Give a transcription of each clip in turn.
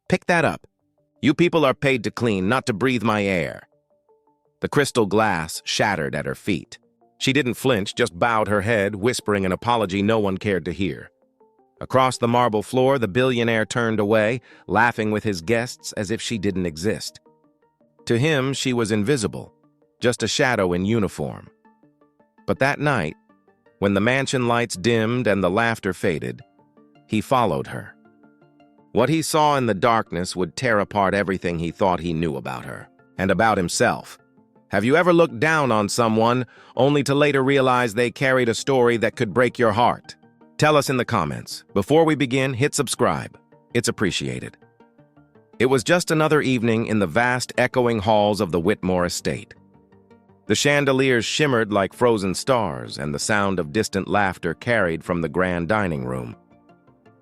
Pick that up. You people are paid to clean, not to breathe my air." The crystal glass shattered at her feet. She didn't flinch, just bowed her head, whispering an apology no one cared to hear. Across the marble floor, the billionaire turned away, laughing with his guests as if she didn't exist. To him, she was invisible, just a shadow in uniform. But that night, when the mansion lights dimmed and the laughter faded, he followed her. What he saw in the darkness would tear apart everything he thought he knew about her, and about himself. Have you ever looked down on someone, only to later realize they carried a story that could break your heart? Tell us in the comments. Before we begin, hit subscribe. It's appreciated. It was just another evening in the vast, echoing halls of the Whitmore estate. The chandeliers shimmered like frozen stars, and the sound of distant laughter carried from the grand dining room.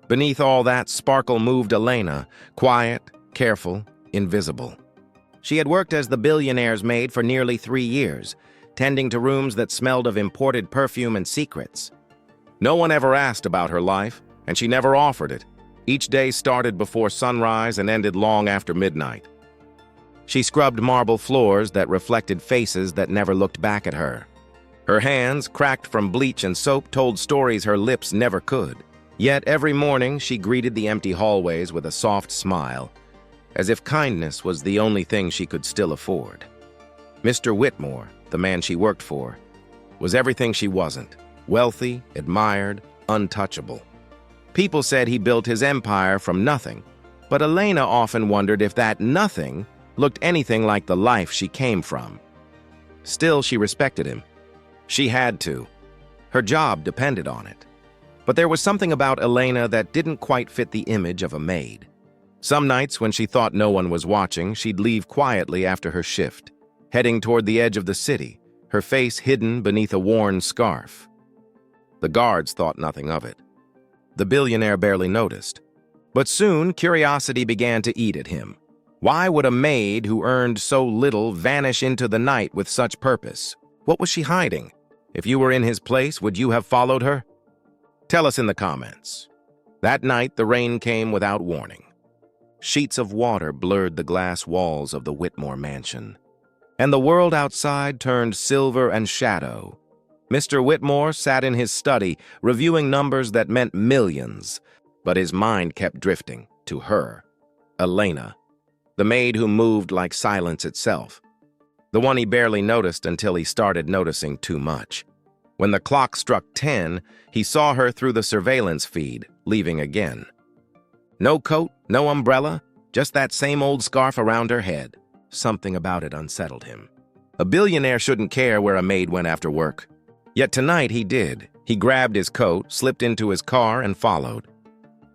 Beneath all that sparkle moved Elena, quiet, careful, invisible. She had worked as the billionaire's maid for nearly 3 years, tending to rooms that smelled of imported perfume and secrets. No one ever asked about her life, and she never offered it. Each day started before sunrise and ended long after midnight. She scrubbed marble floors that reflected faces that never looked back at her. Her hands, cracked from bleach and soap, told stories her lips never could. Yet every morning she greeted the empty hallways with a soft smile, as if kindness was the only thing she could still afford. Mr. Whitmore, the man she worked for, was everything she wasn't: wealthy, admired, untouchable. People said he built his empire from nothing, but Elena often wondered if that nothing looked anything like the life she came from. Still, she respected him. She had to. Her job depended on it. But there was something about Elena that didn't quite fit the image of a maid. Some nights, when she thought no one was watching, she'd leave quietly after her shift, heading toward the edge of the city, her face hidden beneath a worn scarf. The guards thought nothing of it. The billionaire barely noticed. But soon, curiosity began to eat at him. Why would a maid who earned so little vanish into the night with such purpose? What was she hiding? If you were in his place, would you have followed her? Tell us in the comments. That night, the rain came without warning. Sheets of water blurred the glass walls of the Whitmore mansion, and the world outside turned silver and shadow. Mr. Whitmore sat in his study, reviewing numbers that meant millions, but his mind kept drifting to her, Elena, the maid who moved like silence itself, the one he barely noticed until he started noticing too much. When the clock struck 10, he saw her through the surveillance feed, leaving again. No coat, no umbrella, just that same old scarf around her head. Something about it unsettled him. A billionaire shouldn't care where a maid went after work. Yet tonight he did. He grabbed his coat, slipped into his car, and followed.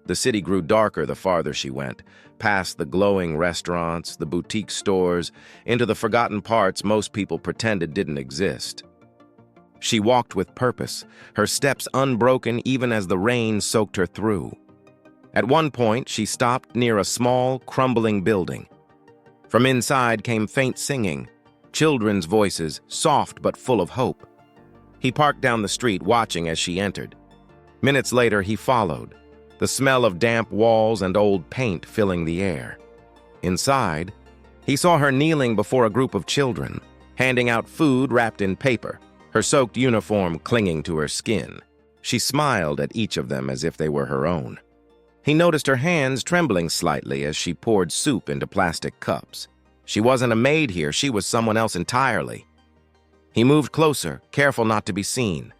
The city grew darker the farther she went, past the glowing restaurants, the boutique stores, into the forgotten parts most people pretended didn't exist. She walked with purpose, her steps unbroken even as the rain soaked her through. At one point, she stopped near a small, crumbling building. From inside came faint singing, children's voices, soft but full of hope. He parked down the street, watching as she entered. Minutes later, he followed, the smell of damp walls and old paint filling the air. Inside, he saw her kneeling before a group of children, handing out food wrapped in paper, her soaked uniform clinging to her skin. She smiled at each of them as if they were her own. He noticed her hands trembling slightly as she poured soup into plastic cups. She wasn't a maid here, she was someone else entirely. He moved closer, careful not to be seen.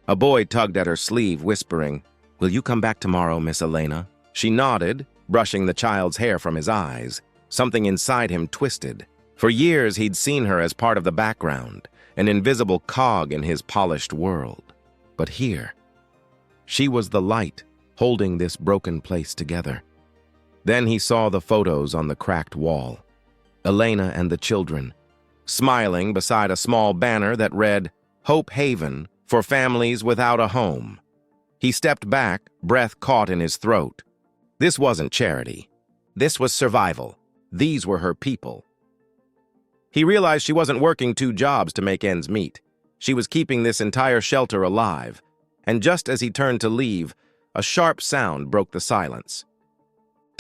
A boy tugged at her sleeve, whispering, "Will you come back tomorrow, Miss Elena?" She nodded, brushing the child's hair from his eyes. Something inside him twisted. For years he'd seen her as part of the background, an invisible cog in his polished world. But here, she was the light, holding this broken place together. Then he saw the photos on the cracked wall. Elena and the children, smiling beside a small banner that read, "Hope Haven for families without a home." He stepped back, breath caught in his throat. This wasn't charity. This was survival. These were her people. He realized she wasn't working 2 jobs to make ends meet. She was keeping this entire shelter alive. And just as he turned to leave, a sharp sound broke the silence.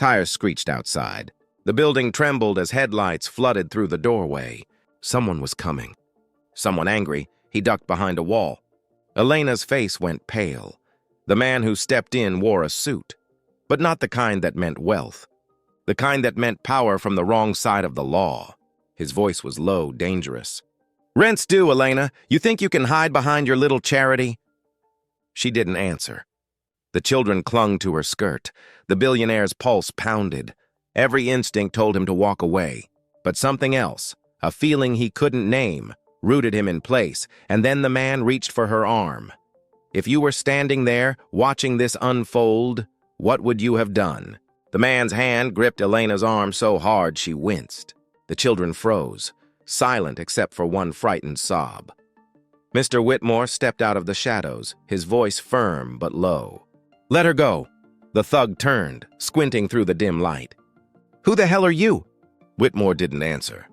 Tires screeched outside. The building trembled as headlights flooded through the doorway. Someone was coming. Someone angry, he ducked behind a wall. Elena's face went pale. The man who stepped in wore a suit, but not the kind that meant wealth. The kind that meant power from the wrong side of the law. His voice was low, dangerous. "Rent's due, Elena. You think you can hide behind your little charity?" She didn't answer. The children clung to her skirt. The billionaire's pulse pounded. Every instinct told him to walk away. But something else, a feeling he couldn't name, rooted him in place, and then the man reached for her arm. If you were standing there, watching this unfold, what would you have done? The man's hand gripped Elena's arm so hard she winced. The children froze, silent except for one frightened sob. Mr. Whitmore stepped out of the shadows, his voice firm but low. "Let her go." The thug turned, squinting through the dim light. "Who the hell are you?" Whitmore didn't answer.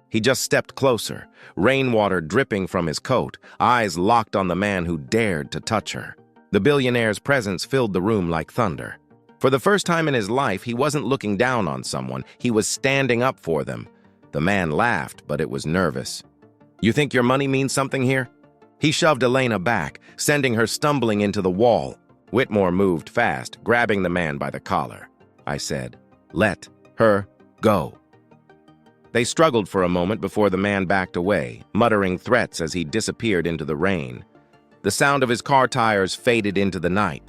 He just stepped closer, rainwater dripping from his coat, eyes locked on the man who dared to touch her. The billionaire's presence filled the room like thunder. For the first time in his life, he wasn't looking down on someone, he was standing up for them. The man laughed, but it was nervous. "You think your money means something here?" He shoved Elena back, sending her stumbling into the wall. Whitmore moved fast, grabbing the man by the collar. I said, "Let her go." They struggled for a moment before the man backed away, muttering threats as he disappeared into the rain. The sound of his car tires faded into the night.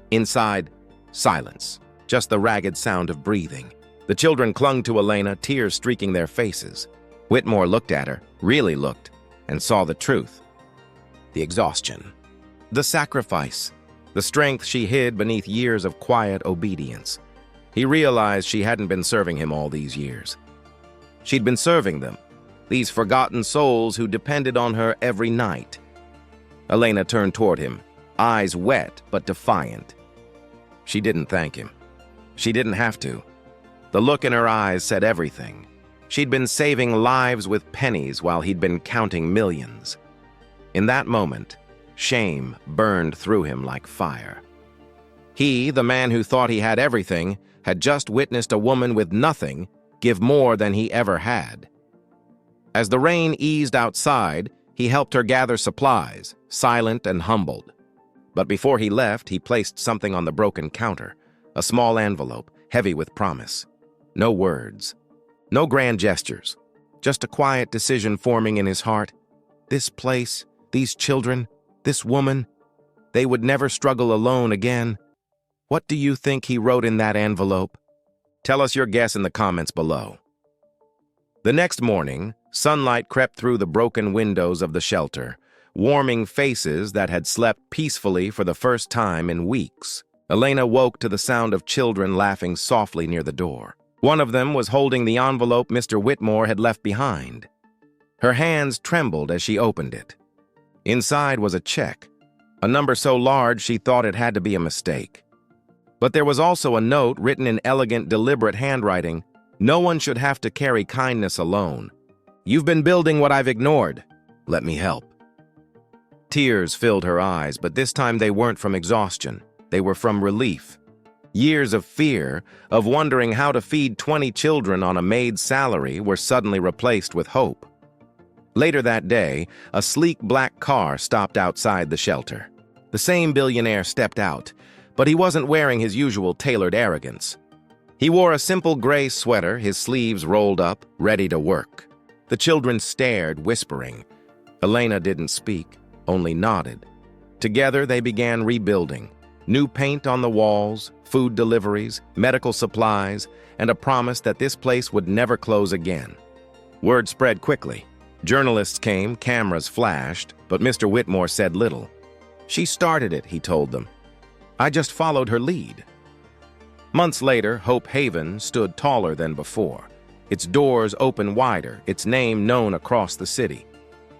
Inside, silence, just the ragged sound of breathing. The children clung to Elena, tears streaking their faces. Whitmore looked at her, really looked, and saw the truth. The exhaustion. The sacrifice. The strength she hid beneath years of quiet obedience. He realized she hadn't been serving him all these years. She'd been serving them, these forgotten souls who depended on her every night. Elena turned toward him, eyes wet but defiant. She didn't thank him. She didn't have to. The look in her eyes said everything. She'd been saving lives with pennies while he'd been counting millions. In that moment, shame burned through him like fire. He, the man who thought he had everything, had just witnessed a woman with nothing give more than he ever had. As the rain eased outside, he helped her gather supplies, silent and humbled. But before he left, he placed something on the broken counter, a small envelope, heavy with promise. No words, no grand gestures, just a quiet decision forming in his heart. This place, these children, this woman, they would never struggle alone again. What do you think he wrote in that envelope? Tell us your guess in the comments below. The next morning, sunlight crept through the broken windows of the shelter, warming faces that had slept peacefully for the first time in weeks. Elena woke to the sound of children laughing softly near the door. One of them was holding the envelope Mr. Whitmore had left behind. Her hands trembled as she opened it. Inside was a check, a number so large she thought it had to be a mistake. But there was also a note written in elegant, deliberate handwriting. "No one should have to carry kindness alone. You've been building what I've ignored. Let me help." Tears filled her eyes, but this time they weren't from exhaustion. They were from relief. Years of fear, of wondering how to feed 20 children on a maid's salary, were suddenly replaced with hope. Later that day, a sleek black car stopped outside the shelter. The same billionaire stepped out, but he wasn't wearing his usual tailored arrogance. He wore a simple gray sweater, his sleeves rolled up, ready to work. The children stared, whispering. Elena didn't speak, only nodded. Together they began rebuilding. New paint on the walls, food deliveries, medical supplies, and a promise that this place would never close again. Word spread quickly. Journalists came, cameras flashed, but Mr. Whitmore said little. "She started it," he told them. "I just followed her lead." Months later, Hope Haven stood taller than before. Its doors open wider, its name known across the city.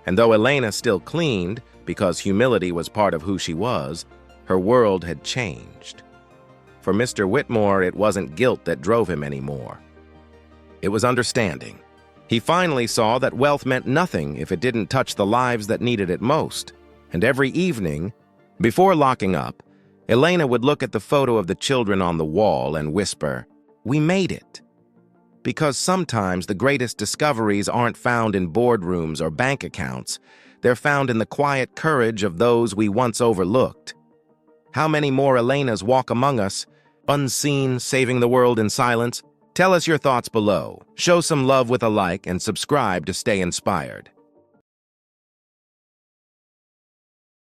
And though Elena still cleaned, because humility was part of who she was, her world had changed. For Mr. Whitmore, it wasn't guilt that drove him anymore. It was understanding. He finally saw that wealth meant nothing if it didn't touch the lives that needed it most. And every evening, before locking up, Elena would look at the photo of the children on the wall and whisper, We made it. Because sometimes the greatest discoveries aren't found in boardrooms or bank accounts. They're found in the quiet courage of those we once overlooked. How many more Elenas walk among us, unseen, saving the world in silence? Tell us your thoughts below. Show some love with a like and subscribe to stay inspired.